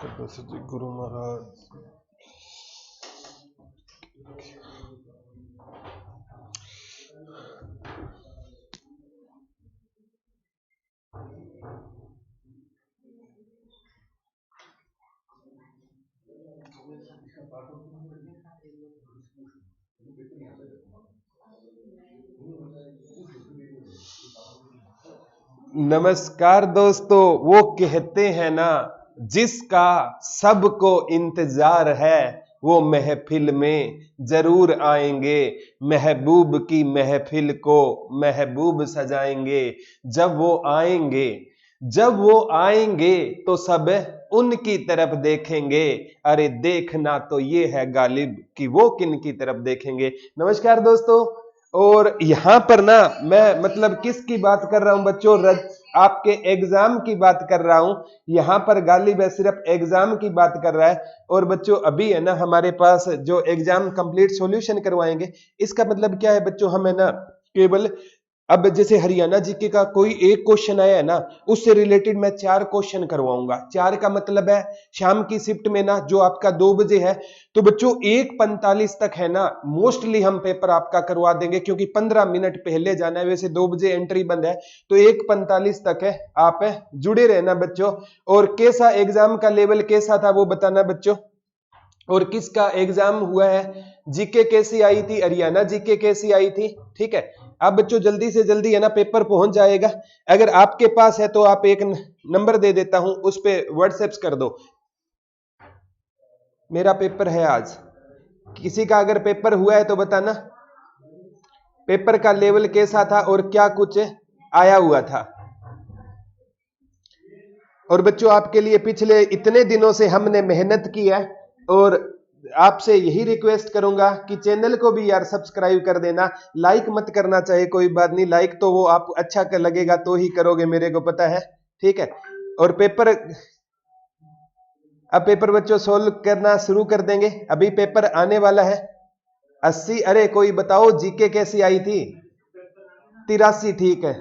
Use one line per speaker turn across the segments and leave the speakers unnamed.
जी गुरु महाराज। नमस्कार दोस्तों, वो कहते हैं ना, जिसका सबको इंतजार है वो महफिल में जरूर आएंगे। महबूब की महफिल को महबूब सजाएंगे। जब वो आएंगे तो सब उनकी तरफ देखेंगे। अरे देखना तो ये है गालिब कि वो किन की तरफ देखेंगे। नमस्कार दोस्तों। और यहां पर ना मैं मतलब किसकी बात कर रहा हूं बच्चों? आपके एग्जाम की बात कर रहा हूं। यहां पर गालिब है सिर्फ एग्जाम की बात कर रहा है। और बच्चों अभी है ना हमारे पास जो एग्जाम कंप्लीट सॉल्यूशन करवाएंगे, इसका मतलब क्या है बच्चों? हम है ना केवल अब जैसे हरियाणा जीके का कोई एक क्वेश्चन आया है ना, उससे रिलेटेड मैं 4 क्वेश्चन करवाऊंगा। 4 का मतलब है शाम की शिफ्ट में ना जो आपका 2 बजे है, तो बच्चों 1:45 तक है ना मोस्टली हम पेपर आपका करवा देंगे, क्योंकि 15 मिनट पहले जाना है। वैसे 2 बजे एंट्री बंद है, तो 1:45 तक है, आप जुड़े रहना बच्चों। और कैसा एग्जाम का लेवल कैसा था वो बताना बच्चों। और किसका एग्जाम हुआ है, जीके कैसी आई थी, हरियाणा जीके कैसी आई थी। ठीक है, अब बच्चों जल्दी से जल्दी है ना पेपर पहुंच जाएगा। अगर आपके पास है तो आप एक नंबर दे देता हूं, उस पे व्हाट्सएप कर दो, मेरा पेपर है आज। किसी का अगर पेपर हुआ है तो बताना पेपर का लेवल कैसा था और क्या कुछ आया हुआ था। और बच्चों आपके लिए पिछले इतने दिनों से हमने मेहनत की है, और आपसे यही रिक्वेस्ट करूंगा कि चैनल को भी यार सब्सक्राइब कर देना। लाइक मत करना चाहे कोई बात नहीं, लाइक तो वो आप अच्छा कर लगेगा तो ही करोगे, मेरे को पता है। ठीक है, और अब पेपर बच्चों सोल्व करना शुरू कर देंगे। अभी पेपर आने वाला है 80। अरे कोई बताओ जीके कैसी आई थी? 83। ठीक है,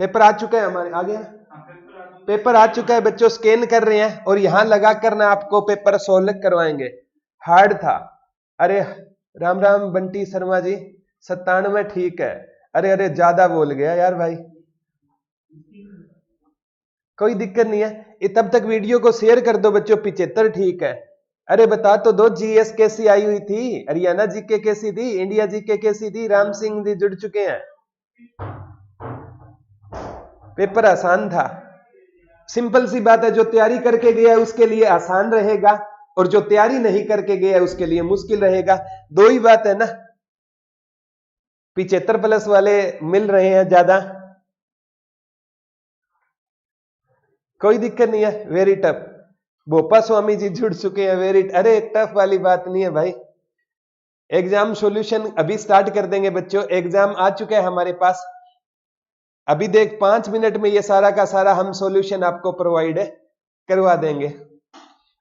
पेपर आ चुका है हमारे, आ गया पेपर आ चुका है बच्चों, स्कैन कर रहे हैं और यहां लगा कर ना आपको पेपर सोल्व करवाएंगे। हार्ड था। अरे राम राम बंटी शर्मा जी, 97। ठीक है, अरे अरे ज्यादा बोल गया यार भाई, कोई दिक्कत नहीं है। तब तक वीडियो को शेयर कर दो बच्चों। 75। ठीक है, अरे बता तो दो जीएस कैसी आई हुई थी, हरियाणा जीके कैसी थी, इंडिया जीके कैसी थी? राम सिंह जी जुड़ चुके हैं। पेपर आसान था, सिंपल सी बात है। जो तैयारी करके गया है उसके लिए आसान रहेगा, और जो तैयारी नहीं करके गया है उसके लिए मुश्किल रहेगा। दो ही बात है ना। 75+ वाले मिल रहे हैं ज्यादा, कोई दिक्कत नहीं है। वेरी टफ, भोपा स्वामी जी जुड़ चुके हैं। वेरी, अरे टफ वाली बात नहीं है भाई। एग्जाम सॉल्यूशन अभी स्टार्ट कर देंगे बच्चों। एग्जाम आ चुका है हमारे पास, अभी देख 5 मिनट में ये सारा का सारा हम सॉल्यूशन आपको प्रोवाइड करवा देंगे।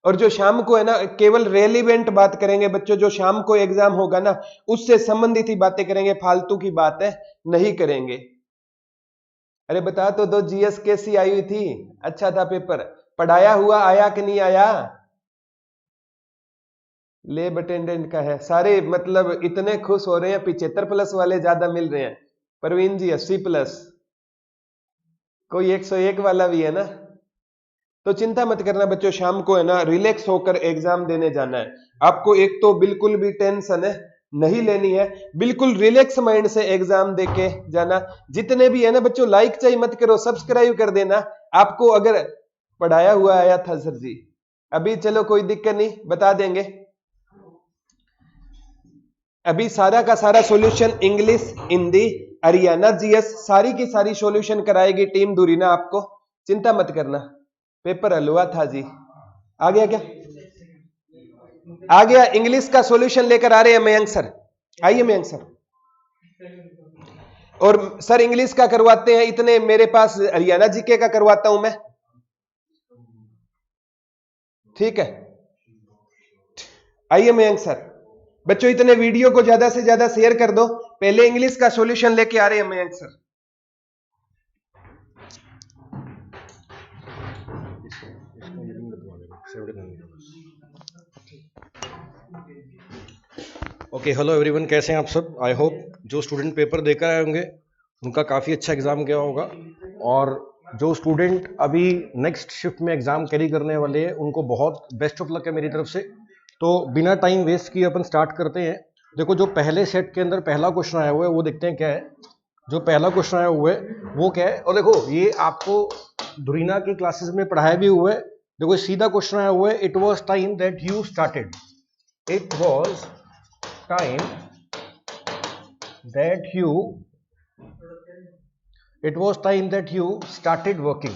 और जो शाम को है ना केवल रेलिवेंट बात करेंगे बच्चों। जो शाम को एग्जाम होगा ना उससे संबंधित ही बातें करेंगे, फालतू की बातें नहीं करेंगे। अरे बता तो दो जीएस कैसी आई हुई थी? अच्छा था पेपर, पढ़ाया हुआ आया कि नहीं आया? लेब अटेंडेंट का है, सारे मतलब इतने खुश हो रहे हैं। 75+ वाले ज्यादा मिल रहे हैं। प्रवीण जी 80+, कोई 101 वाला भी है ना। तो चिंता मत करना बच्चों, शाम को है ना रिलैक्स होकर एग्जाम देने जाना है। आपको एक तो बिल्कुल भी टेंशन है नहीं लेनी है, बिल्कुल रिलैक्स माइंड से एग्जाम देके जाना। जितने भी है ना बच्चों, लाइक चाहिए मत करो, सब्सक्राइब कर देना। आपको अगर पढ़ाया हुआ आया था सर जी, अभी चलो कोई दिक्कत नहीं, बता देंगे। अभी सारा का सारा solution English, Hindi, Haryana GS सारी की सारी सॉल्यूशन कराएगी टीम दूरीना आपको, चिंता मत करना। पेपर हलवा था जी, आ गया क्या? आ गया। इंग्लिश का सॉल्यूशन लेकर आ रहे हैं मयंक सर, आइए मयंक सर। और सर इंग्लिश का करवाते हैं, इतने मेरे पास हरियाणा जीके का करवाता हूं मैं। ठीक है, आइए मयंक सर। बच्चों इतने वीडियो को ज्यादा से ज्यादा शेयर कर दो। पहले इंग्लिश का सॉल्यूशन लेके आ रहे हैं Mayank sir.
Okay, hello everyone, कैसे हैं आप सब? आई होप जो स्टूडेंट पेपर देकर आए होंगे उनका काफ़ी अच्छा एग्ज़ाम गया होगा, और जो स्टूडेंट अभी नेक्स्ट शिफ्ट में एग्ज़ाम कैरी करने वाले हैं उनको बहुत बेस्ट ऑफ लक है मेरी तरफ से। तो बिना टाइम वेस्ट किए अपन स्टार्ट करते हैं। देखो, जो पहले सेट के अंदर पहला क्वेश्चन आया हुआ है वो देखते हैं क्या है। जो पहला क्वेश्चन आया हुआ है वो क्या है, और देखो ये आपको धुरीना की क्लासेस में पढ़ाया भी हुआ है। देखो सीधा क्वेश्चन आया हुआ है, it was time that you started, it was time that you started working.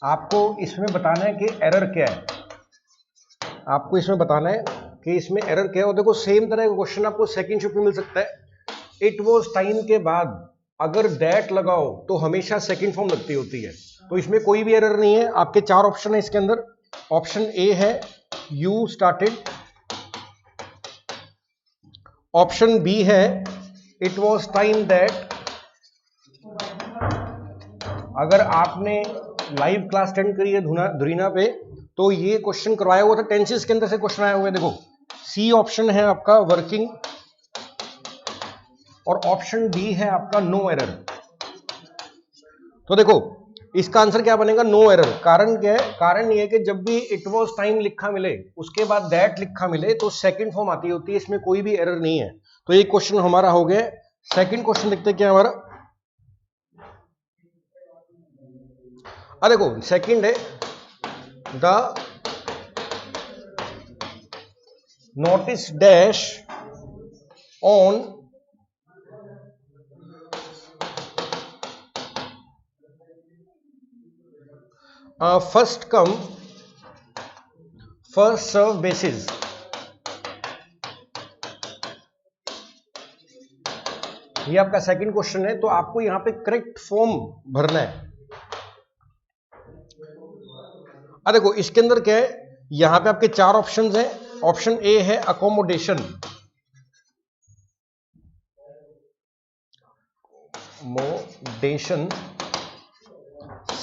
आपको इसमें बताना है कि एरर क्या है, आपको इसमें बताना है कि इसमें एरर क्या है। और देखो सेम तरह का क्वेश्चन आपको सेकंड शिफ्ट में मिल सकता है। इट वॉज टाइम के बाद अगर दैट लगाओ तो हमेशा सेकंड फॉर्म लगती होती है, तो इसमें कोई भी एरर नहीं है। आपके चार ऑप्शन है इसके अंदर। ऑप्शन ए है यू स्टार्टेड, ऑप्शन बी है इट वॉज टाइम दैट। अगर आपने लाइव क्लास अटेंड करी है धुरीना पे तो ये क्वेश्चन करवाया हुआ था, टेंसेस के अंदर से क्वेश्चन आया हुआ है। देखो सी ऑप्शन है आपका वर्किंग, और ऑप्शन डी है आपका नो एरर। तो देखो इसका आंसर क्या बनेगा, नो एरर। कारण क्या है, कारण ये है कि जब भी इट वॉज टाइम लिखा मिले उसके बाद दैट लिखा मिले तो सेकंड फॉर्म आती होती है, इसमें कोई भी एरर नहीं है। तो ये क्वेश्चन हमारा हो गया। सेकंड क्वेश्चन देखते हैं क्या हमारा। देखो सेकंड है the notice dash on first come first serve basis. ये आपका सेकंड क्वेश्चन है, तो आपको यहां पे करेक्ट फॉर्म भरना है। देखो इसके अंदर क्या है, यहां पे आपके चार ऑप्शंस हैं। ऑप्शन ए है अकोमोडेशन,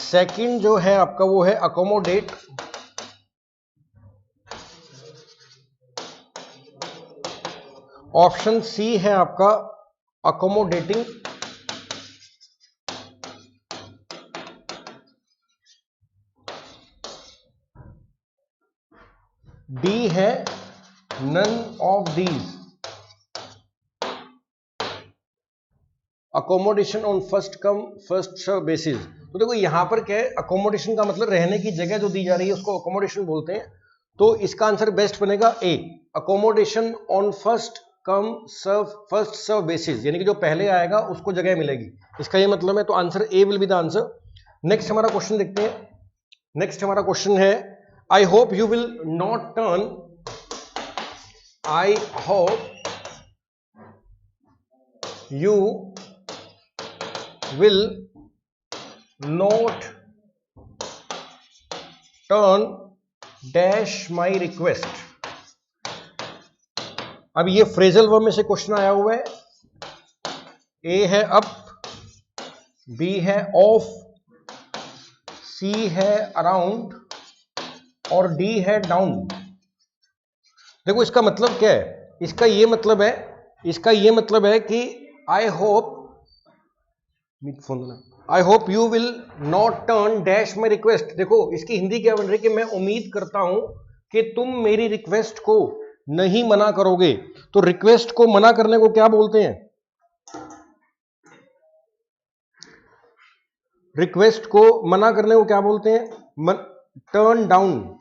सेकंड जो है आपका वो है अकोमोडेट, ऑप्शन सी है आपका अकोमोडेटिंग, डी है none of these, accommodation on first come first serve basis. तो देखो यहां पर क्या है, अकोमोडेशन का मतलब रहने की जगह जो दी जा रही है उसको अकोमोडेशन बोलते हैं। तो इसका आंसर बेस्ट बनेगा A, accommodation on first come first serve basis, यानी कि जो पहले आएगा उसको जगह मिलेगी, इसका ये मतलब है। तो answer A will be the answer. Next हमारा क्वेश्चन देखते हैं। नेक्स्ट हमारा क्वेश्चन है I hope you will not turn, I hope you will not turn dash my request। अब ये फ्रेजल वर्ब में से क्वेश्चन आया हुआ है। ए है अप, बी है ऑफ, सी है अराउंड, और डी है डाउन। देखो इसका मतलब क्या है, इसका ये मतलब है कि I hope you will not turn dash my request. देखो इसकी हिंदी क्या बन रही है कि मैं उम्मीद करता हूं कि तुम मेरी रिक्वेस्ट को नहीं मना करोगे। तो रिक्वेस्ट को मना करने को क्या बोलते हैं, रिक्वेस्ट को मना करने को क्या बोलते हैं, टर्न डाउन।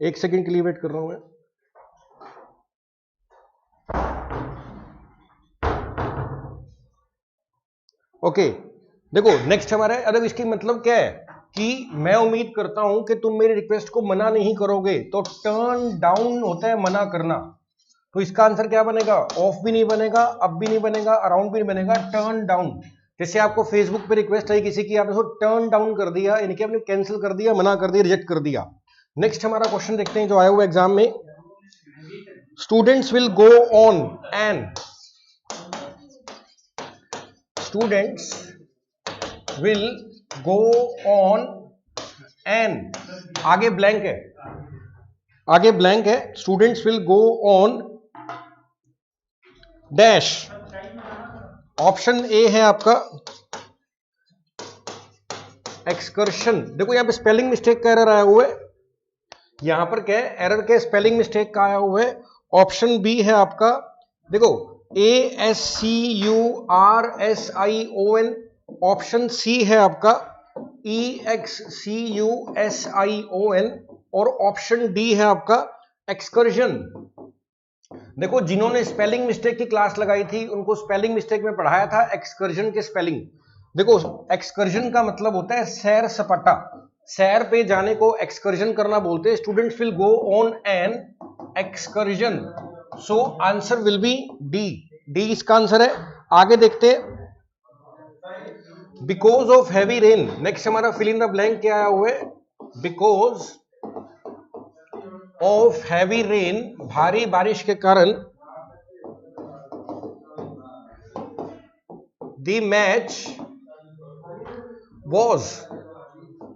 एक सेकंड के लिए वेट कर रहा हूं मैं। ओके देखो नेक्स्ट हमारा, अगर इसकी मतलब क्या है कि मैं उम्मीद करता हूं कि तुम मेरी रिक्वेस्ट को मना नहीं करोगे, तो टर्न डाउन होता है मना करना। तो इसका आंसर क्या बनेगा, ऑफ भी नहीं बनेगा, अप भी नहीं बनेगा, अराउंड भी नहीं बनेगा, टर्न डाउन। जैसे आपको फेसबुक पे रिक्वेस्ट आई किसी की, आपने उसको टर्न डाउन कर दिया, यानी कि आपने कैंसिल कर दिया, मना कर दिया, रिजेक्ट कर दिया। नेक्स्ट हमारा क्वेश्चन देखते हैं जो आया हुआ एग्जाम में। Students will go on and, students will go on an, आगे ब्लैंक है, आगे ब्लैंक है, students will go on dash. Option A है आपका एक्सकर्शन। देखो यहां पे स्पेलिंग मिस्टेक का एरर आया हुआ है, यहां पर क्या है, एरर के स्पेलिंग मिस्टेक का आया हुआ है। ऑप्शन बी है आपका, देखो ASCURSION, ऑप्शन सी है आपका EXCUSION, और ऑप्शन डी है आपका एक्सकर्जन। देखो जिन्होंने स्पेलिंग मिस्टेक की क्लास लगाई थी उनको स्पेलिंग मिस्टेक में पढ़ाया था एक्सकर्जन के स्पेलिंग। देखो एक्सकर्जन का मतलब होता है सैर सपाटा, सैर पे जाने को एक्सकर्जन करना बोलते हैं। Students will go on an excursion, so answer will be D, D इसका आंसर है। आगे देखते हैं, because of heavy rain, next हमारा फिल इन द ब्लैंक क्या आया हुआ है, बिकॉज ऑफ हैवी रेन, भारी बारिश के कारण, द मैच वॉज,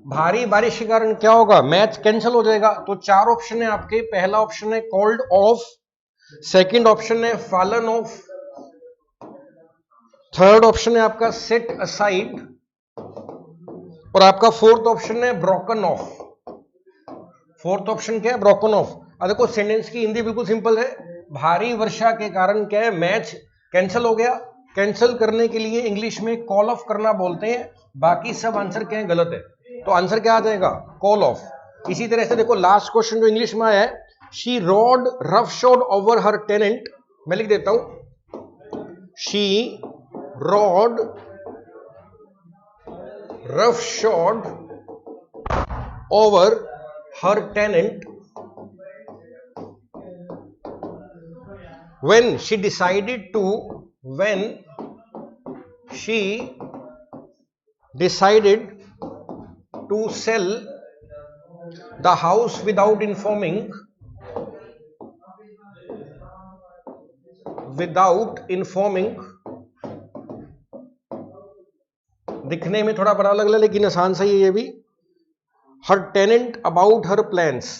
भारी बारिश के कारण क्या होगा, मैच कैंसिल हो जाएगा। तो चार ऑप्शन है आपके, पहला ऑप्शन है कॉल्ड ऑफ, सेकंड ऑप्शन है फॉलन ऑफ, थर्ड ऑप्शन है आपका सेट असाइड, और आपका फोर्थ ऑप्शन है ब्रोकन ऑफ। फोर्थ ऑप्शन क्या है, ब्रोकन ऑफ। अब देखो सेंटेंस की हिंदी बिल्कुल सिंपल है, भारी वर्षा के कारण क्या है, मैच कैंसिल हो गया। कैंसिल करने के लिए इंग्लिश में कॉल ऑफ करना बोलते हैं, बाकी सब आंसर क्या है, गलत है। तो आंसर क्या आ जाएगा, कॉल ऑफ। इसी तरह से देखो लास्ट क्वेश्चन जो इंग्लिश में आया है, she rode roughshod over her tenant, मैं लिख देता हूं, she rode roughshod over her tenant when she decided to sell the house without informing दिखने में थोड़ा बड़ा लग रहा है लेकिन आसान सही है ये भी, her tenant about her plans।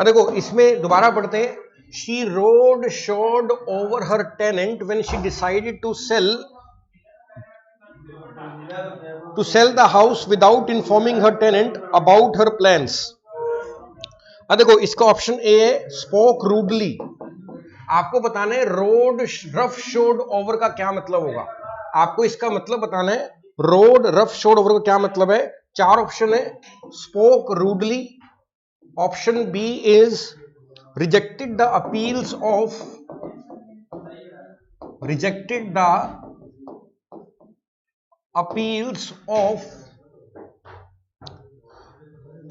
देखो इसमें दोबारा पढ़ते हैं, she rode shod over her tenant when she decided to sell the house without informing her tenant about her plans। देखो इसका ऑप्शन ए है स्पोक रूडली। आपको बताना है रोड रफ शोड ओवर का क्या मतलब होगा, आपको इसका मतलब बताना है, रोड रफ शोड ओवर का क्या मतलब है। चार ऑप्शन है, spoke rudely, option B is rejected the appeals of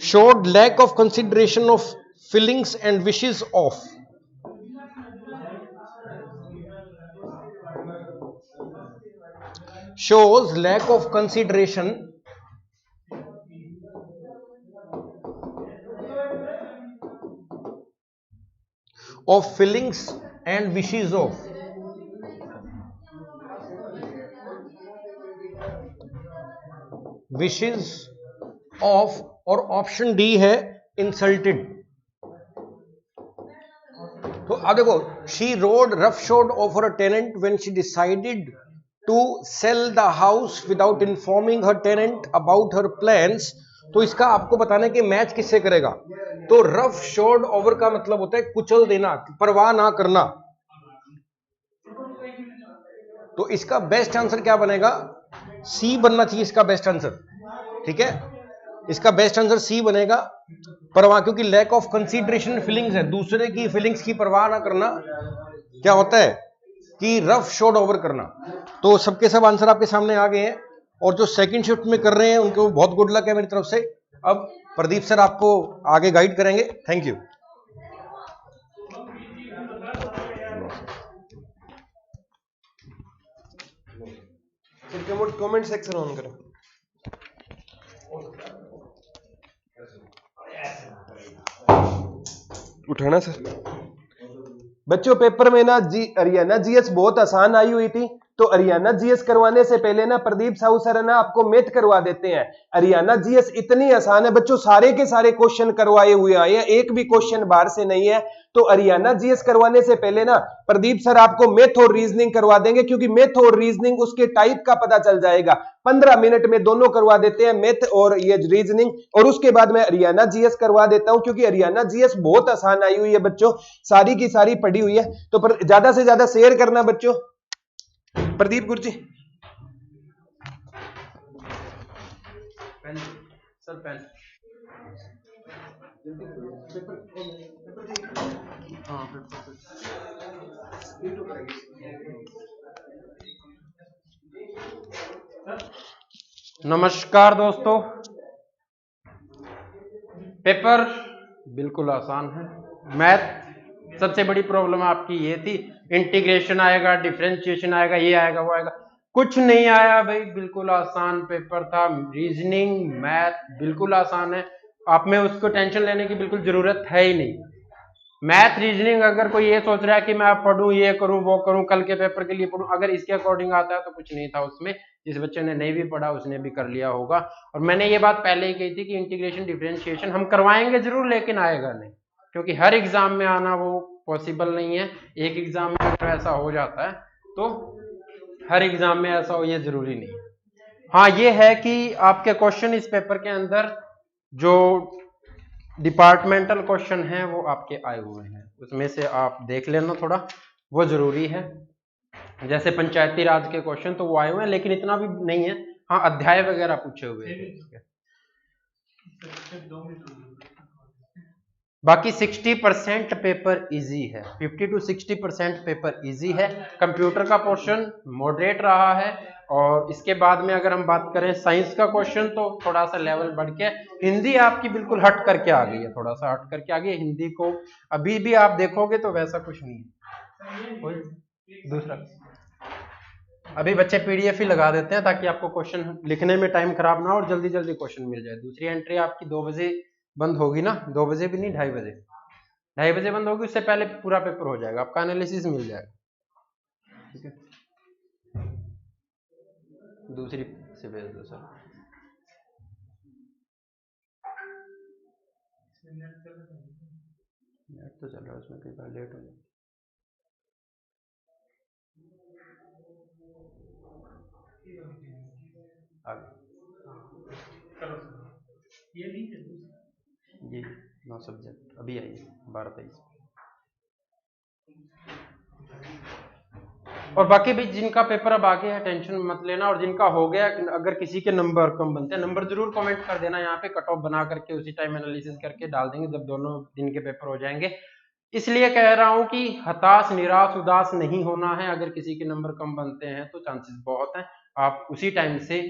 showed lack of consideration of feelings and wishes of। shows lack of consideration of feelings and wishes of। और option D है insulted. तो अब देखो, she rode roughshod over a tenant when she decided to sell the house without informing her tenant about her plans. तो इसका आपको बताना है कि मैच किससे करेगा। तो रफ शोड ओवर का मतलब होता है कुचल देना, परवाह ना करना। तो इसका बेस्ट आंसर क्या बनेगा, सी बनना चाहिए इसका बेस्ट आंसर। ठीक है, इसका बेस्ट आंसर सी बनेगा, परवाह, क्योंकि लैक ऑफ कंसीडरेशन फीलिंग्स है, दूसरे की फीलिंग्स की परवाह ना करना क्या होता है कि रफ शोड ओवर करना। तो सबके सब आंसर आपके सामने आ गए हैं, और जो सेकंड शिफ्ट में कर रहे हैं उनको बहुत गुड लक है मेरी तरफ से। अब प्रदीप सर आपको आगे गाइड करेंगे। Thank you.
Comment section on करें। उठाना सर। बच्चों पेपर में ना हरियाणा जीएस बहुत आसान आई हुई थी, तो हरियाणा जीएस करवाने से पहले ना प्रदीप साहू सर ना आपको मैथ करवा देते हैं। हरियाणा जीएस इतनी आसान है बच्चों, सारे के सारे क्वेश्चन करवाए हुए आए हैं, एक भी क्वेश्चन बाहर से नहीं है। तो हरियाणा जीएस करवाने से पहले ना प्रदीप सर आपको मैथ और रीजनिंग करवा देंगे, क्योंकि मैथ और रीजनिंग उसके टाइप का पता चल जाएगा। 15 मिनट में दोनों करवा देते हैं, मैथ और ये रीजनिंग। और उसके बाद मैं हरियाणा जीएस करवा देता हूं, क्योंकि हरियाणा जीएस बहुत आसान आई हुई है बच्चों, सारी की सारी पढ़ी हुई है। तो ज्यादा से ज्यादा शेयर करना बच्चों। प्रदीप गुरु जी पेन सर, पेन
नमस्कार दोस्तों, पेपर बिल्कुल आसान है। मैथ सबसे बड़ी प्रॉब्लम आपकी ये थी, इंटीग्रेशन आएगा, डिफरेंशिएशन आएगा, ये आएगा वो आएगा, कुछ नहीं आया भाई, बिल्कुल आसान पेपर था। रीजनिंग मैथ बिल्कुल आसान है, आप में उसको टेंशन लेने की बिल्कुल जरूरत है ही नहीं। मैथ रीजनिंग अगर कोई ये सोच रहा है कि मैं आप पढ़ूं, ये करूं वो करूं, कल के पेपर के लिए पढ़ूं, अगर इसके अकॉर्डिंग आता है तो कुछ नहीं था उसमें। जिस बच्चे ने नहीं भी पढ़ा उसने भी कर लिया होगा। और मैंने ये बात पहले ही कही थी कि इंटीग्रेशन डिफरेंशिएशन हम करवाएंगे जरूर, लेकिन आएगा नहीं, क्योंकि हर एग्जाम में आना वो पॉसिबल नहीं है। एक एग्जाम में अगर ऐसा हो जाता है तो हर एग्जाम में ऐसा हो ये जरूरी नहीं है। हाँ ये है कि आपके क्वेश्चन इस पेपर के अंदर जो डिपार्टमेंटल क्वेश्चन हैं वो आपके आए हुए हैं, उसमें से आप देख लेना, थोड़ा वो जरूरी है। जैसे पंचायती राज के क्वेश्चन तो वो आए हुए हैं, लेकिन इतना भी नहीं है। हाँ अध्याय वगैरह पूछे हुए हैं। बाकी 60% पेपर इजी है, 50 to 60% पेपर इजी है। कंप्यूटर का पोर्शन मॉडरेट रहा है। और इसके बाद में अगर हम बात करें साइंस का क्वेश्चन, तो थोड़ा सा लेवल बढ़ के हिंदी आपकी बिल्कुल हट करके आ गई है, थोड़ा सा हट करके आ गई है। हिंदी को अभी भी आप देखोगे तो वैसा कुछ नहीं है। कोई दूसरा अभी बच्चे पीडीएफ ही लगा देते हैं ताकि आपको क्वेश्चन लिखने में टाइम खराब ना हो और जल्दी जल्दी क्वेश्चन मिल जाए। दूसरी एंट्री आपकी 2 बजे बंद होगी ना, 2 बजे भी नहीं, 2:30 बजे, 2:30 बजे बंद होगी, उससे पहले पूरा पेपर हो जाएगा, आपका एनालिसिस मिल जाएगा। ठीक है, दूसरी से भेज दो सर। नेट तो चल रहा है, उसमें कई बार लेट हो जाए। ये 9 सब्जेक्ट अभी आई है, 12-23। और बाकी भी जिनका पेपर अब आगे है टेंशन मत लेना, और जिनका हो गया अगर किसी के नंबर कम बनते हैं, नंबर जरूर कमेंट कर देना, यहाँ पे कट ऑफ बना करके उसी टाइम एनालिसिस करके डाल देंगे जब दोनों दिन के पेपर हो जाएंगे। इसलिए कह रहा हूं कि हताश निराश उदास नहीं होना है। अगर किसी के नंबर कम बनते हैं तो चांसेस बहुत हैं, आप उसी टाइम से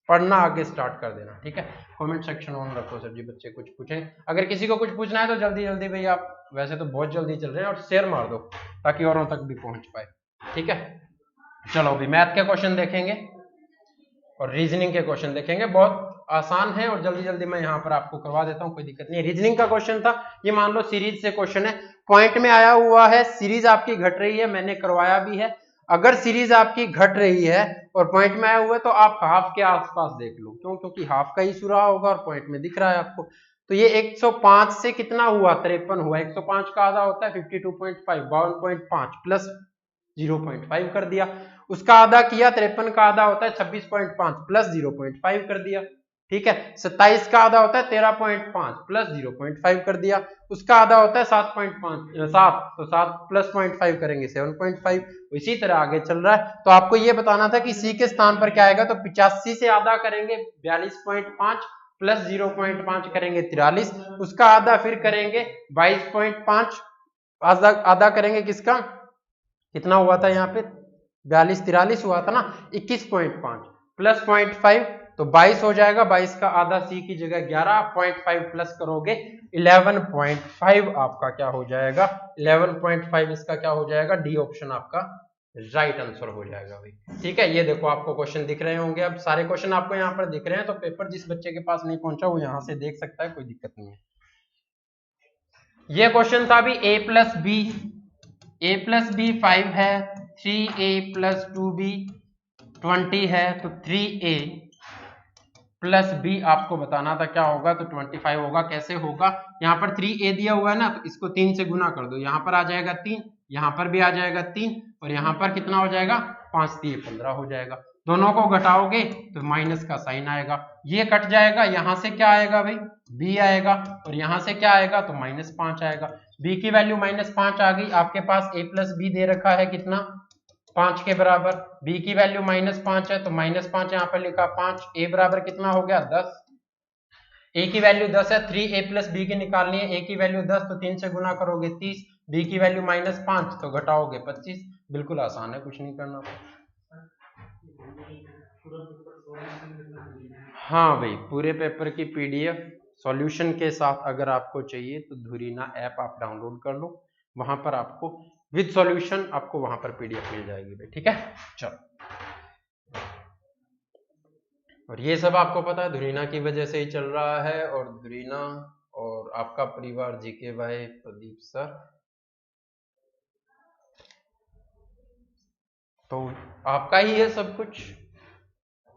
पढ़ना आगे स्टार्ट कर देना। ठीक है, कमेंट सेक्शन ऑन रखो सर जी, बच्चे कुछ पूछें, अगर किसी को कुछ पूछना है तो जल्दी जल्दी भाई, आप वैसे तो बहुत जल्दी चल रहे हैं, और शेयर मार दो ताकि औरों तक भी पहुंच पाए। ठीक है, चलो अभी मैथ के क्वेश्चन देखेंगे और रीजनिंग के क्वेश्चन देखेंगे, बहुत आसान है और जल्दी जल्दी मैं यहाँ पर आपको करवा देता हूँ, कोई दिक्कत नहीं है। रीजनिंग का क्वेश्चन था, ये मान लो सीरीज से क्वेश्चन है, पॉइंट में आया हुआ है, सीरीज आपकी घट रही है, मैंने करवाया भी है। अगर सीरीज आपकी घट रही है और पॉइंट में आया हुआ है तो आप हाफ के आसपास देख लो, क्यों? क्योंकि हाफ का इशू रहा होगा और पॉइंट में दिख रहा है आपको। तो ये 105 से कितना हुआ, 53 हुआ। 105 का आधा होता है 52.5, 52.5 प्लस 0.5 कर दिया। उसका आधा किया 53 का आधा होता है 26.5 प्लस 0.5 कर दिया। ठीक है, 27 का आधा होता है 13.5 प्लस 0.5 कर दिया। उसका आधा होता है 7.5 तो 7 प्लस 0.5 करेंगे 7.5। इसी तरह आगे चल रहा है। तो आपको ये बताना था कि सी के स्थान पर क्या आएगा, तो 85 से आधा करेंगे 42.5 प्लस 0.5 करेंगे 43, उसका आधा फिर करेंगे 22.5, आधा करेंगे किसका, कितना हुआ था यहाँ पे 42-43 हुआ था ना, 21.5 प्लस 0.5 तो 22 हो जाएगा। 22 का आधा सी की जगह 11.5 प्लस करोगे 11.5 आपका क्या हो जाएगा, 11.5 इसका क्या हो जाएगा, डी ऑप्शन आपका राइट आंसर हो जाएगा भाई। ठीक है, ये देखो आपको क्वेश्चन दिख रहे होंगे, अब सारे क्वेश्चन आपको यहाँ पर दिख रहे हैं, तो पेपर जिस बच्चे के पास नहीं पहुंचा वो यहाँ से देख सकता है, कोई दिक्कत नहीं है। ये क्वेश्चन था अभी a प्लस बी 5 है, 3a प्लस 2b 20 है, तो 3a प्लस b आपको बताना था क्या होगा, तो 25 होगा। कैसे होगा, यहाँ पर 3a दिया हुआ है ना, तो इसको 3 से गुना कर दो, यहाँ पर आ जाएगा 3, यहाँ पर भी आ जाएगा 3, और यहाँ पर कितना हो जाएगा 5 3 15 हो जाएगा। दोनों को घटाओगे तो माइनस का साइन आएगा, ये कट जाएगा, यहाँ से क्या आएगा भाई b आएगा, और यहाँ से क्या आएगा तो -5 आएगा। b की वैल्यू -5 आ गई, आपके पास a प्लस बी दे रखा है कितना 5 के बराबर, b की वैल्यू -5 है तो -5 यहाँ पर लिखा 5, a बराबर कितना हो गया 10, a की वैल्यू 10 है, 3a प्लस बी की निकालनी है, a की वैल्यू 10 तो 3 से गुना करोगे 30, b की वैल्यू -5 तो घटाओगे 25। बिल्कुल आसान है, कुछ नहीं करना। हाँ भाई, पूरे पेपर की पीडीएफ सॉल्यूशन के साथ अगर आपको चाहिए तो धुरीना ऐप आप डाउनलोड कर लो, वहां पर आपको विद सॉल्यूशन आपको वहां पर पीडीएफ मिल जाएगी भाई, ठीक है। चलो, और ये सब आपको पता है धुरीना की वजह से ही चल रहा है, और धुरीना और आपका परिवार जीके भाई प्रदीप सर, तो आपका ही है सब कुछ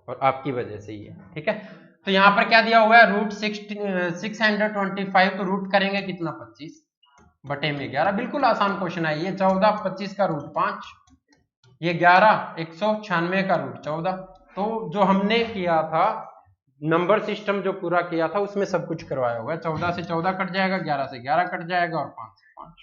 और आपकी वजह से ही है, ठीक है। तो यहाँ पर क्या दिया हुआ है, रूट 625, तो रूट करेंगे कितना 25 बटे में 11, बिल्कुल आसान क्वेश्चन है ये। 14 25 का रूट 5, ये 11 196 का रूट 14। तो जो हमने किया था नंबर सिस्टम जो पूरा किया था उसमें सब कुछ करवाया हुआ है। 14 से 14 कट जाएगा, 11 से 11 कट जाएगा, और 5 से 5।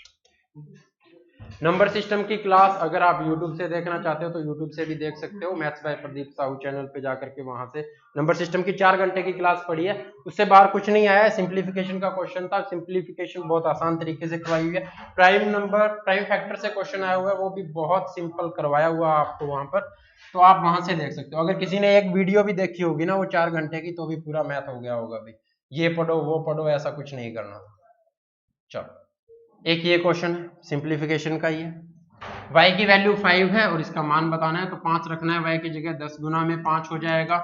नंबर सिस्टम की क्लास अगर आप YouTube से देखना चाहते हो तो YouTube से भी देख सकते हो, maths by Pradeep Sahu channel पे जाकर के वहां से नंबर सिस्टम की 4 घंटे की क्लास पढ़ी है, उससे बाहर कुछ नहीं आया है। सिंप्लीफिकेशन का क्वेश्चन था, सिंप्लीफिकेशन बहुत आसान तरीके से करवाई हुई है। प्राइम फैक्टर से क्वेश्चन आया हुआ है, वो भी बहुत सिंपल करवाया हुआ आपको वहां पर, तो आप वहां से देख सकते हो। अगर किसी ने एक वीडियो भी देखी होगी ना वो 4 घंटे की, तो भी पूरा मैथ हो गया होगा भाई, ये पढ़ो वो पढ़ो ऐसा कुछ नहीं करना। चलो, एक ये क्वेश्चन है सिंप्लीफिकेशन का, ये y की वैल्यू 5 है और इसका मान बताना है, तो 5 रखना है, y की जगह 10 गुना में 5 हो जाएगा,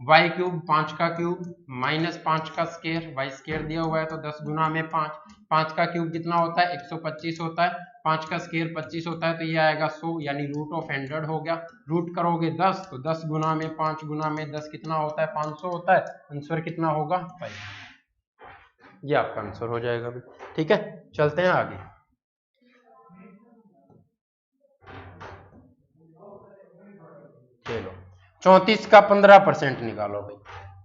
y क्यूब 5 का क्यूब -5 का स्केयर, y स्केयर दिया हुआ है तो 10 गुना में 5, 5 का क्यूब कितना होता है 125 होता है, 5 का स्केयर 25 होता है, तो ये आएगा 100 यानी रूट ऑफ 100 हो गया। रूट करोगे 10 तो 10 गुना में 5 गुना में 10 कितना होता है 500 होता है, आंसर कितना होगा 5, ये आपका आंसर हो जाएगा, ठीक है। चलते हैं आगे। चलो, 34 का 15% निकालो भाई,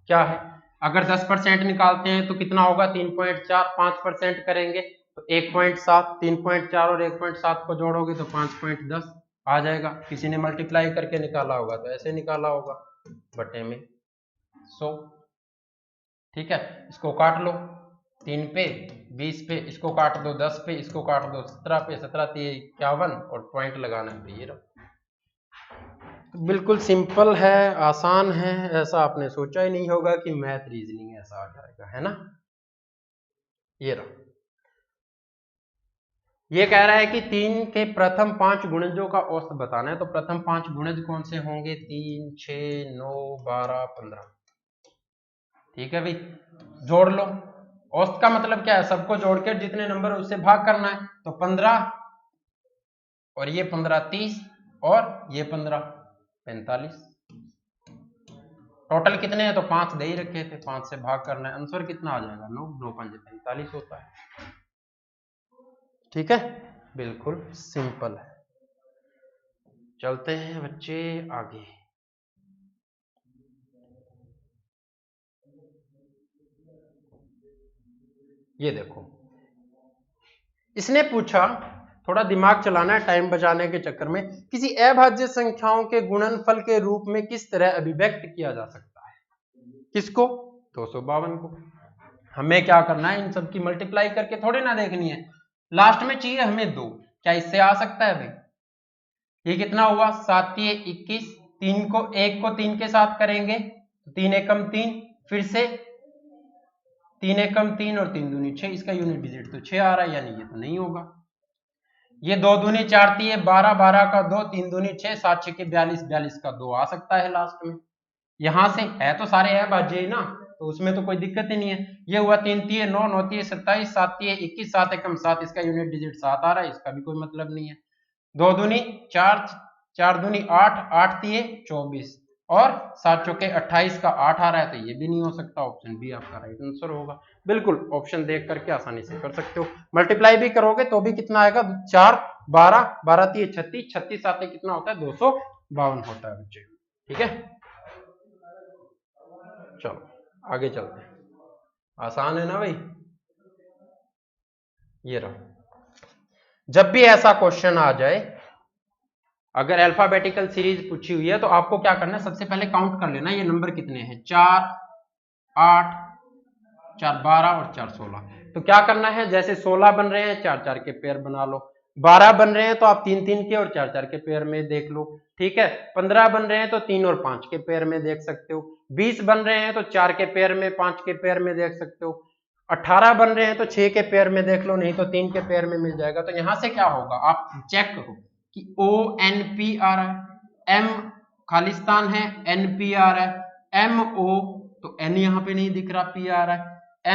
क्या है, अगर 10% निकालते हैं तो कितना होगा 3.4, 5% करेंगे तो 1.7, 3.4 और 1.7 को जोड़ोगे तो 5.10 आ जाएगा। किसी ने मल्टीप्लाई करके निकाला होगा तो ऐसे निकाला होगा बटे में 100, ठीक है। इसको काट लो 3 पे 20 पे, इसको काट दो 10 पे, इसको काट दो 17 पे, 17 51 और पॉइंट लगाना है ये रहा। बिल्कुल सिंपल है, आसान है, ऐसा आपने सोचा ही नहीं होगा कि मैथ रीजनिंग ऐसा आ जाएगा, है ना। ये रहा, ये कह रहा है कि 3 के प्रथम 5 गुणजों का औसत बताना है, तो प्रथम 5 गुणज कौन से होंगे 3 6 9 12 15, ठीक है भाई, जोड़ लो। औसत का मतलब क्या है, सबको जोड़ के जितने नंबर उससे भाग करना है, तो 15 और ये 15 30 और ये 15 45, टोटल कितने हैं तो 5 दे ही रखे थे, 5 से भाग करना है, आंसर कितना आ जाएगा 9, 9 5 45 होता है, ठीक है। बिल्कुल सिंपल है। चलते हैं बच्चे आगे। ये देखो, इसने पूछा, थोड़ा दिमाग चलाना है टाइम बचाने के चक्कर में, किसी अभाज्य संख्याओं के गुणनफल के रूप में किस तरह अभिव्यक्त किया जा सकता है, किसको 252 को। हमें क्या करना है, इन सब की मल्टीप्लाई करके थोड़ी ना देखनी है, लास्ट में चाहिए हमें 2, क्या इससे आ सकता है भाई, ये कितना हुआ 7 21, 3 को 1 को 3 के साथ करेंगे तो 3 एकम 3, फिर से 3 एकम 3 और 3 दूनी 6, इसका यूनिट डिजिट तो 6 आ रहा है, यानी ये तो नहीं होगा। ये 2 दूनी 4 3 12, 12 का 2, 3 दूनी 6, 7 6 42, 42 का 2 आ सकता है लास्ट में। यहां से है तो सारे अभाज्य ही ना, तो उसमें तो कोई दिक्कत ही नहीं है। ये हुआ 3 तिये 9, 9 तिये 27, 7 तिये 21, 7 एकम 7, इसका यूनिट डिजिट 7 आ रहा है, इसका भी कोई मतलब नहीं है। 2 दूनी 4, 4 दूनी 8, 8 तिये 24 और 7 चौके 28 का 8 आ रहा है, तो ये भी नहीं हो सकता। ऑप्शन बी आपका राइट आंसर होगा। बिल्कुल ऑप्शन देख करके आसानी से कर सकते हो। मल्टीप्लाई भी करोगे तो भी कितना आएगा, 4 12, 12 तिये 36, 36 साते कितना होता है, 252 होता है बच्चे। ठीक है, चलो आगे चलते हैं। आसान है ना भाई। ये रहा, जब भी ऐसा क्वेश्चन आ जाए, अगर अल्फाबेटिकल सीरीज पूछी हुई है तो आपको क्या करना है, सबसे पहले काउंट कर लेना ये नंबर कितने हैं, 4 8 4 12 और 4 16। तो क्या करना है, जैसे 16 बन रहे हैं 4 4 के पेयर बना लो, 12 बन रहे हैं तो आप 3 3 के और 4 4 के पेयर में देख लो। ठीक है, 15 बन रहे हैं तो 3 और 5 के पेयर में देख सकते हो। 20 बन रहे हैं तो 4 के पेयर में 5 के पेयर में देख सकते हो। 18 बन रहे हैं तो 6 के पेयर में देख लो, नहीं तो 3 के पेयर में मिल जाएगा। तो यहां से क्या होगा, आप चेक करो कि ONP आ रहा है, M खालिस्तान है, NP आ रहा है, MO तो N यहाँ पे नहीं दिख रहा, P आ रहा है,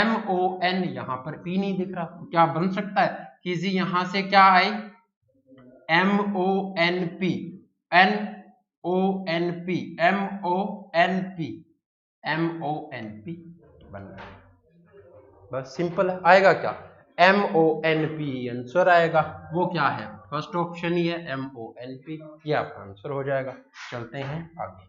MON यहाँ पर P नहीं दिख रहा। तो क्या बन सकता है कि जी यहां से क्या आए, MONP NONP MONP बन रहा है। बस सिंपल है, आएगा क्या, MONP आंसर आएगा। वो क्या है, फर्स्ट ऑप्शन ही है MONP, ये आपका आंसर हो जाएगा। चलते हैं आगे।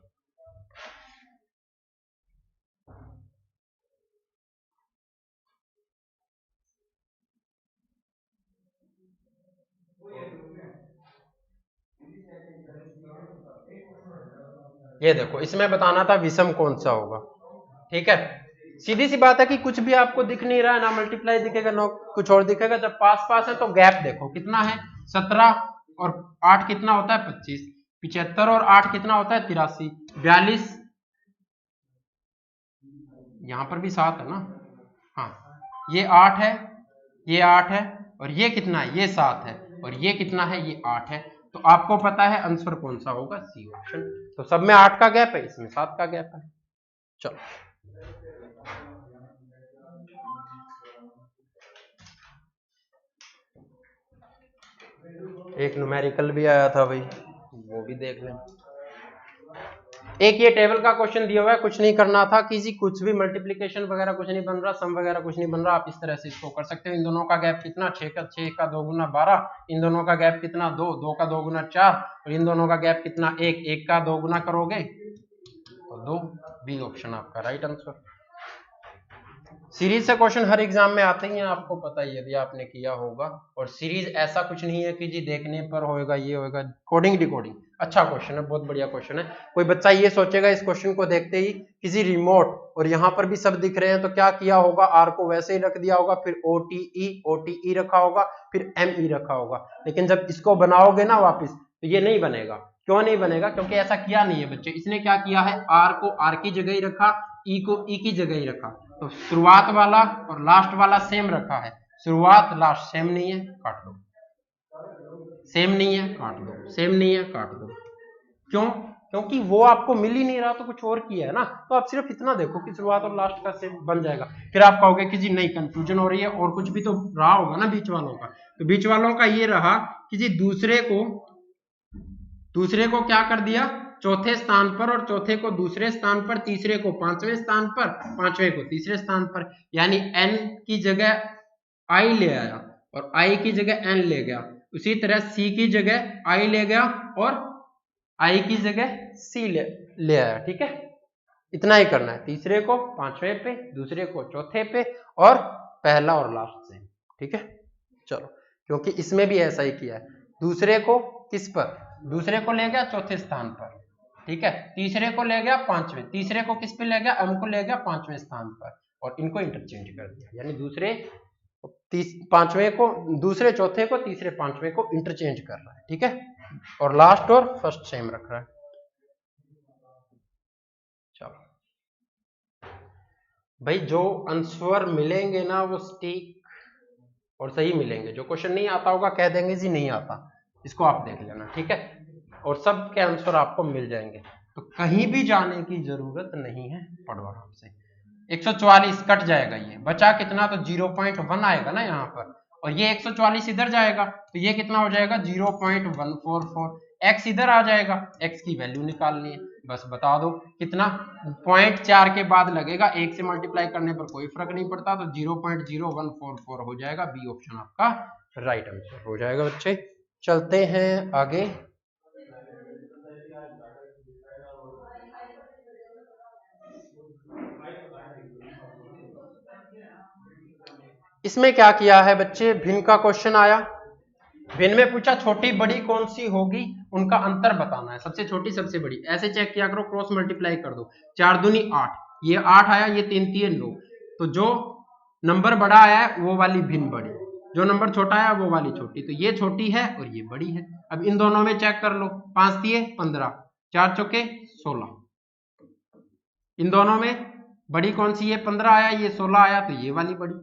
ये देखो, इसमें बताना था विषम कौन सा होगा। ठीक है, सीधी सी बात है कि कुछ भी आपको दिख नहीं रहा है, ना मल्टीप्लाई दिखेगा ना कुछ और दिखेगा। जब पास पास है तो गैप देखो कितना है, 17 और 8 कितना होता है 25, 75 और 8 कितना होता है 83, 42, यहां पर भी 7 है ना, हाँ ये 8 है, ये 8 है और ये कितना है, ये 7 है और ये कितना है, ये 8 है। तो आपको पता है आंसर कौन सा होगा, सी ऑप्शन। तो सब में 8 का गैप है, इसमें 7 का गैप है। चलो एक न्यूमेरिकल भी आया था भाई, वो भी देख लें। एक ये टेबल का क्वेश्चन दिया हुआ है, कुछ नहीं करना था कि जी कुछ भी मल्टीप्लिकेशन वगैरह कुछ नहीं बन रहा, सम वगैरह कुछ नहीं बन रहा, आप इस तरह से इसको कर सकते हो। इन दोनों का गैप कितना, 6 का 2 गुना 12, इन दोनों का गैप कितना 2, 2 का 2 गुना 4 और इन दोनों का गैप कितना 1, 1 का 2 गुना करोगे तो 2। बी ऑप्शन आपका राइट आंसर। सीरीज से क्वेश्चन हर एग्जाम में आते ही हैं, आपको पता ही है, यदि आपने किया होगा। और सीरीज ऐसा कुछ नहीं है कि जी देखने पर होएगा ये होएगा, कोडिंग डिकोडिंग। अच्छा क्वेश्चन है, बहुत बढ़िया क्वेश्चन है। कोई बच्चा ये सोचेगा इस क्वेश्चन को देखते ही किसी रिमोट और यहाँ पर भी सब दिख रहे हैं तो क्या किया होगा, आर को वैसे ही रख दिया होगा, फिर OTE रखा होगा, फिर ME रखा होगा। लेकिन जब इसको बनाओगे ना वापिस तो ये नहीं बनेगा। क्यों नहीं बनेगा, क्योंकि ऐसा किया नहीं है बच्चे। इसने क्या किया है, आर को आर की जगह ही रखा, ई को ई की जगह ही रखा। तो शुरुआत वाला और लास्ट वाला सेम रखा है, शुरुआत लास्ट सेम नहीं है, काट दो। सेम नहीं है, काट दो। सेम नहीं है, काट दो। क्यों, क्योंकि वो आपको मिल ही नहीं रहा तो कुछ और किया है ना। तो आप सिर्फ इतना देखो कि शुरुआत और लास्ट का सेम बन जाएगा। फिर आप कहोगे कि जी नहीं कंफ्यूजन हो रही है, और कुछ भी तो रहा होगा ना बीच वालों का। तो बीच वालों का ये रहा कि जी दूसरे को क्या कर दिया, चौथे स्थान पर, और चौथे को दूसरे स्थान पर, तीसरे को पांचवें स्थान पर, पांचवें को तीसरे स्थान पर। यानी n की जगह i ले आया और i की जगह n ले गया। उसी तरह c की जगह i ले गया और i की जगह c ले आया। ठीक है, इतना ही करना है। तीसरे को पांचवें पे, दूसरे को चौथे पे और पहला और लास्ट से। ठीक है, चलो, क्योंकि इसमें भी ऐसा ही किया है। दूसरे को किस पर, दूसरे को ले गया चौथे स्थान पर, ठीक है, तीसरे को ले गया पांचवें, तीसरे को किस पे ले गया, m को ले गया पांचवें स्थान पर और इनको इंटरचेंज कर दिया। यानी दूसरे पांचवें को, दूसरे चौथे को, तीसरे पांचवें को इंटरचेंज कर रहा है। ठीक है, और लास्ट और फर्स्ट सेम रख रहा है। चलो भाई, जो आंसर मिलेंगे ना वो सटीक और सही मिलेंगे। जो क्वेश्चन नहीं आता होगा कह देंगे जी नहीं आता, इसको आप देख लेना। ठीक है, और सब के आंसर आपको मिल जाएंगे, तो कहीं भी जाने की जरूरत नहीं है, पढ़ो आराम से। 144 कट जाएगा, ये बचा कितना, तो 0.1 आएगा ना यहाँ पर, और ये 144 इधर जाएगा तो ये कितना हो जाएगा 0.144। x इधर आ जाएगा, x की वैल्यू निकालनी है, बस बता दो कितना, 0.4 के बाद लगेगा, 1 से मल्टीप्लाई करने पर कोई फर्क नहीं पड़ता, तो 0.0144 हो जाएगा। बी ऑप्शन आपका राइट आंसर हो जाएगा बच्चे। चलते हैं आगे। इसमें क्या किया है बच्चे, भिन्न का क्वेश्चन आया, भिन्न में पूछा छोटी बड़ी कौन सी होगी, उनका अंतर बताना है, सबसे छोटी सबसे बड़ी, ऐसे चेक किया करो, क्रॉस मल्टीप्लाई कर दो, 4 दूनी 8, ये 8 आया, ये 3 3 9, तो जो नंबर बड़ा आया है वो वाली भिन्न बड़ी, जो नंबर छोटा आया वो वाली छोटी, तो ये छोटी है और ये बड़ी है। अब इन दोनों में चेक कर लो, 5 दिए 15, 4 चौके 16, इन दोनों में बड़ी कौन सी, ये 15 आया, ये 16 आया, तो ये वाली बड़ी,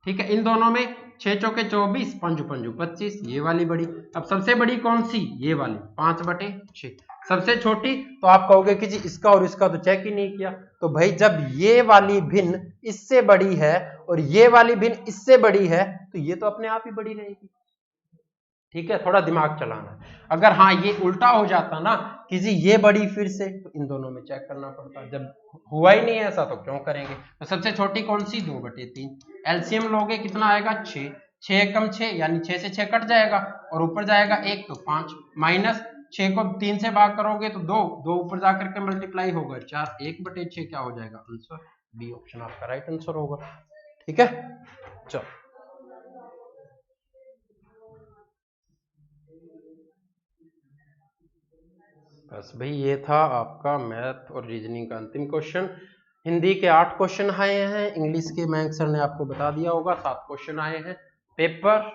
ठीक है। इन दोनों में 6 चौके 24, 5 पंजू 25, ये वाली बड़ी। अब सबसे बड़ी कौन सी, ये वाली 5/6। सबसे छोटी, तो आप कहोगे कि जी इसका और इसका तो चेक ही नहीं किया, तो भाई जब ये वाली भिन्न इससे बड़ी है और ये वाली भिन्न इससे बड़ी है तो ये तो अपने आप ही बड़ी रहेगी, ठीक है, थोड़ा दिमाग चलाना है। अगर हाँ ये उल्टा हो जाता ना कि जी ये बड़ी फिर से, तो इन दोनों में चेक करना पड़ता, जब हुआ ही नहीं ऐसा तो क्यों करेंगे। तो सबसे छोटी कौन सी, 2/3, एलसीएम लोगे कितना आएगा 6, 6 एकम 6 यानी 6 से 6 कट जाएगा और ऊपर जाएगा 1 तो 5, माइनस 6 को 3 से भाग करोगे तो 2, 2 ऊपर जाकर के मल्टीप्लाई होगा 4, 1/6 क्या हो जाएगा आंसर, बी ऑप्शन आपका राइट आंसर होगा, ठीक है। चलो बस भाई ये था आपका मैथ और रीजनिंग का अंतिम क्वेश्चन। हिंदी के 8 क्वेश्चन आए हैं, इंग्लिश के मयंक सर ने आपको बता दिया होगा 7 क्वेश्चन आए हैं। पेपर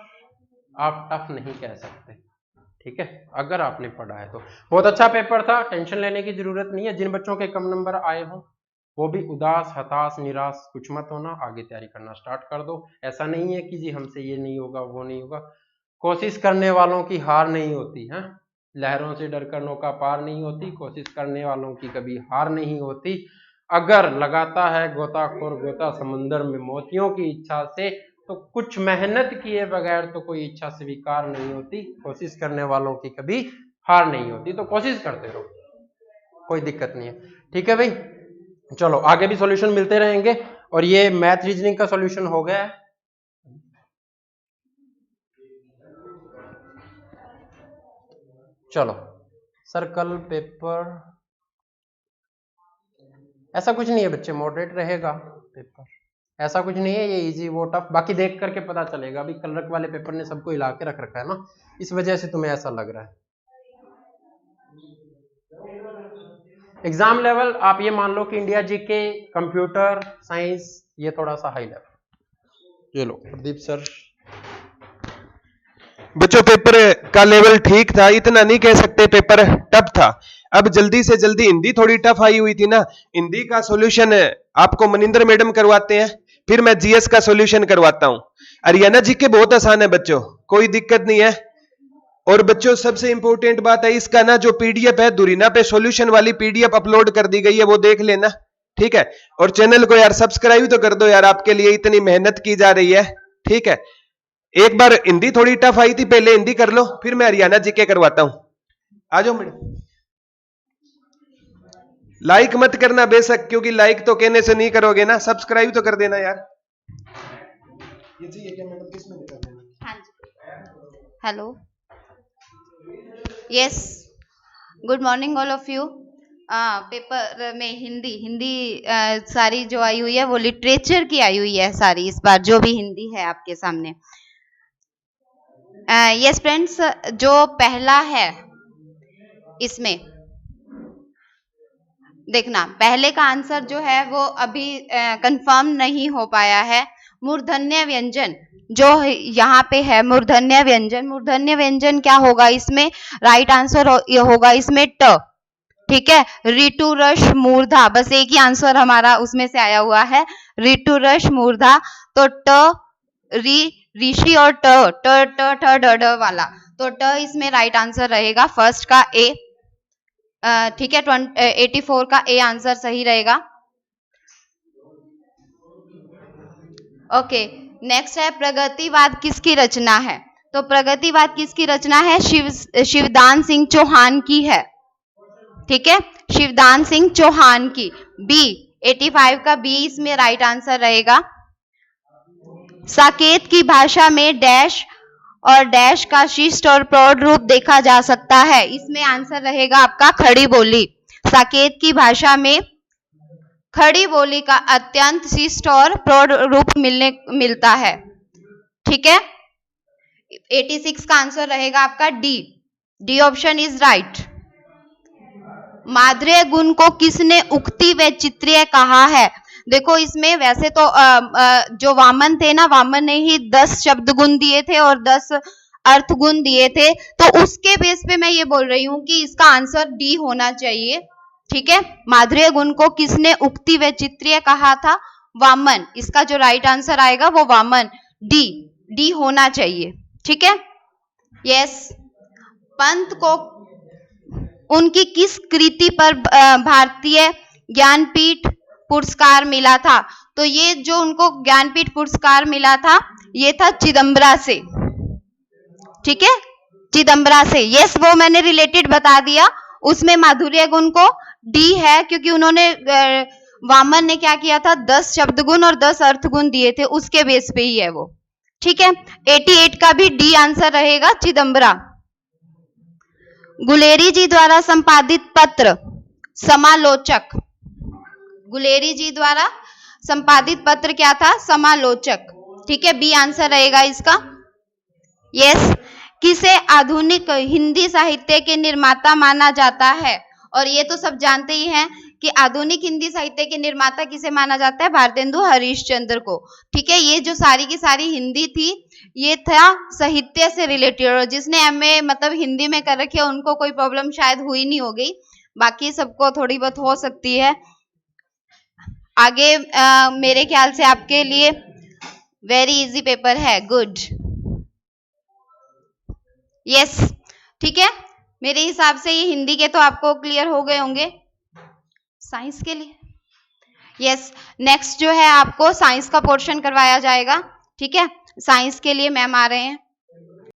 आप टफ नहीं कह सकते, ठीक है, अगर आपने पढ़ा है तो। बहुत अच्छा पेपर था, टेंशन लेने की जरूरत नहीं है। जिन बच्चों के कम नंबर आए हों वो भी उदास हताश निराश कुछ मत होना, आगे तैयारी करना स्टार्ट कर दो। ऐसा नहीं है कि जी हमसे ये नहीं होगा वो नहीं होगा, कोशिश करने वालों की हार नहीं होती है, लहरों से डरकर नौका पार नहीं होती, कोशिश करने वालों की कभी हार नहीं होती। अगर लगाता है गोताखोर गोता समंदर में मोतियों की इच्छा से, तो कुछ मेहनत किए बगैर तो कोई इच्छा स्वीकार नहीं होती। कोशिश करने वालों की कभी हार नहीं होती, तो कोशिश करते रहो, कोई दिक्कत नहीं है, ठीक है भाई। चलो आगे भी सॉल्यूशन मिलते रहेंगे, और ये मैथ रीजनिंग का सॉल्यूशन हो गया है। चलो सर्कल पेपर, ऐसा कुछ नहीं है बच्चे, मॉडरेट रहेगा पेपर, ऐसा कुछ नहीं है ये इजी वो टफ, बाकी देख करके पता चलेगा। अभी कल वाले पेपर ने सबको हिला के रख रखा है ना, इस वजह से तुम्हें ऐसा लग रहा है। एग्जाम लेवल आप ये मान लो कि इंडिया जीके, कंप्यूटर साइंस, ये थोड़ा सा हाई लेवल। ये लो प्रदीप सर।
बच्चों पेपर का लेवल ठीक था, इतना नहीं कह सकते पेपर टफ था। अब जल्दी से जल्दी हिंदी थोड़ी टफ आई हुई थी ना, हिंदी का सॉल्यूशन आपको मनिंदर मैडम करवाते हैं, फिर मैं जीएस का सॉल्यूशन करवाता हूं। हरियाणा जीके बहुत आसान है बच्चों, कोई दिक्कत नहीं है। और बच्चों सबसे इंपॉर्टेंट बात है, इसका ना जो पीडीएफ है दुरीना पे सॉल्यूशन वाली पीडीएफ अपलोड कर दी गई है, वो देख लेना, ठीक है। और चैनल को यार सब्सक्राइब तो कर दो यार, आपके लिए इतनी मेहनत की जा रही है, ठीक है। एक बार हिंदी थोड़ी टफ आई थी, पहले हिंदी कर लो, फिर मैं हरियाणा जीके करवाता हूं। आ जाओ मैडम। लाइक मत करना बेशक, क्योंकि लाइक तो कहने से नहीं करोगे ना, सब्सक्राइब तो कर देना यार। ये चाहिए क्या मैडम, किसमें कर देना?
हाँ जी, hello, yes, good morning all of you. Paper में हिंदी सारी जो आई हुई है वो लिटरेचर की आई हुई है सारी, इस बार जो भी हिंदी है आपके सामने। यस फ्रेंड्स, जो पहला है इसमें देखना, पहले का आंसर जो है वो अभी कंफर्म नहीं हो पाया है। मूर्धन्य व्यंजन जो यहाँ पे है, मूर्धन्य व्यंजन, मूर्धन्य व्यंजन क्या होगा इसमें, राइट आंसर होगा इसमें ट, ठीक है। ऋतु रस मूर्धा, बस एक ही आंसर हमारा उसमें से आया हुआ है, ऋतु रस मूर्धा। तो ट ऋषि और ट ट ट ठ ड ड वाला, तो ट इसमें राइट आंसर रहेगा, फर्स्ट का ए, ठीक है। 84 का ए आंसर सही रहेगा। ओके, नेक्स्ट है प्रगतिवाद किसकी रचना है? तो प्रगतिवाद किसकी रचना है? शिवदान सिंह चौहान की है। ठीक है, शिवदान सिंह चौहान की। बी, 85 का बी इसमें राइट आंसर रहेगा। साकेत की भाषा में डैश और डैश का शिष्ट और प्रौढ़ रूप देखा जा सकता है। इसमें आंसर रहेगा आपका खड़ी बोली। साकेत की भाषा में खड़ी बोली का अत्यंत शिष्ट और प्रौढ़ रूप मिलता है। ठीक है, 86 का आंसर रहेगा आपका D. D option is right. माधुर्य गुण को किसने उक्ति व चित्रीय कहा है? देखो इसमें वैसे तो जो वामन थे ना, वामन ने ही 10 शब्द गुण दिए थे और 10 अर्थ गुण दिए थे, तो उसके बेस पे मैं ये बोल रही हूँ कि इसका आंसर डी होना चाहिए। ठीक है, माधुर्य गुण को किसने उक्ति व चित्रीय कहा था? वामन। इसका जो राइट आंसर आएगा वो वामन, डी। डी होना चाहिए। ठीक है, यस। पंत को उनकी किस कृति पर भारतीय ज्ञानपीठ पुरस्कार मिला था? तो ये जो उनको ज्ञानपीठ पुरस्कार मिला था ये था चिदंबरा से। ठीक है, चिदंबरा से। यस, वो मैंने रिलेटेड बता दिया। उसमें माधुर्य गुण को डी है क्योंकि उन्होंने वामन ने क्या किया था, 10 शब्द गुण और 10 अर्थ गुण दिए थे, उसके बेस पे ही है वो। ठीक है, 88 का भी डी आंसर रहेगा, चिदंबरा। गुलेरी जी द्वारा संपादित पत्र समालोचक। गुलेरी जी द्वारा संपादित पत्र क्या था? समालोचक। ठीक है, बी आंसर रहेगा इसका। यस। किसे आधुनिक हिंदी साहित्य के निर्माता माना जाता है? और ये तो सब जानते ही हैं कि आधुनिक हिंदी साहित्य के निर्माता किसे माना जाता है? भारतेंदु हरिश्चंद्र को। ठीक है, ये जो सारी की सारी हिंदी थी ये था साहित्य से रिलेटेड, और जिसने एमए मतलब हिंदी में कर रखी है उनको कोई प्रॉब्लम शायद हुई नहीं होगी, बाकी सबको थोड़ी बहुत हो सकती है। आगे मेरे ख्याल से आपके लिए वेरी इजी पेपर है। Good, yes. ठीक है, मेरे हिसाब से ये हिंदी के तो आपको क्लियर हो गए होंगे। साइंस के लिए यस, नेक्स्ट जो है आपको साइंस का पोर्शन करवाया जाएगा। ठीक है, साइंस के लिए मैम आ रहे हैं।